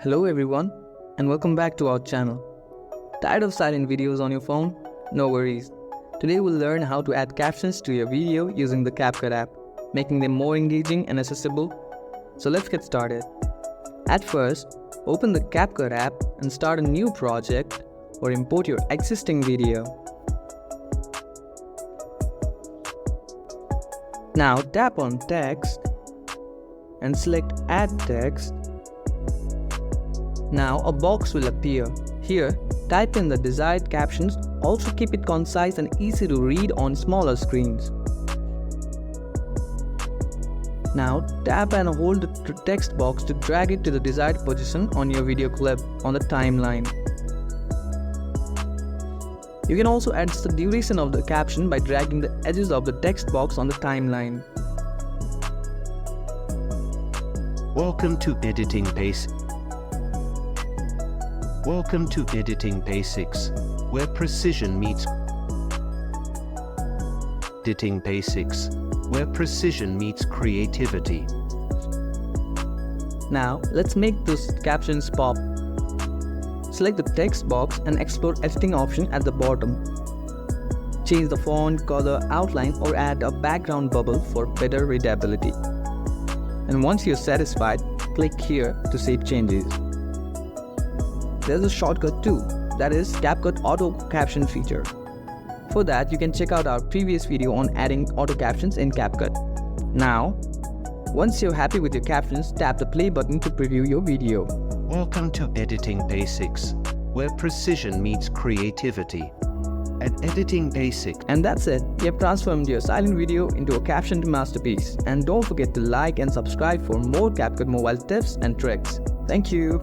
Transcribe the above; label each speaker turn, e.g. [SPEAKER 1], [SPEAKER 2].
[SPEAKER 1] Hello everyone and welcome back to our channel. Tired of silent videos on your phone? No worries. Today we'll learn how to add captions to your video using the Capcut app, making them more engaging and accessible. So let's get started. At first, open the Capcut app and start a new project or import your existing video. Now tap on text and select Add Text. Now a box will appear. Here, type in the desired captions. Also keep it concise and easy to read on smaller screens. Now tap and hold the text box to drag it to the desired position on your video clip on the timeline. You can also adjust the duration of the caption by dragging the edges of the text box on the timeline.
[SPEAKER 2] Welcome to Editing Basics. Welcome to Editing Basics, where precision meets Editing Basics, where precision meets creativity.
[SPEAKER 1] Now let's make those captions pop. Select the text box and explore editing option at the bottom. Change the font, color, outline or add a background bubble for better readability. And once you're satisfied, click here to save changes. There's a shortcut too, that is Capcut Auto Caption feature. For that, you can check out our previous video on adding auto captions in Capcut. Now, once you're happy with your captions, tap the play button to preview your video.
[SPEAKER 2] Welcome to Editing Basics, where precision meets creativity. At Editing Basics.
[SPEAKER 1] And that's it. You have transformed your silent video into a captioned masterpiece. And don't forget to like and subscribe for more Capcut mobile tips and tricks. Thank you.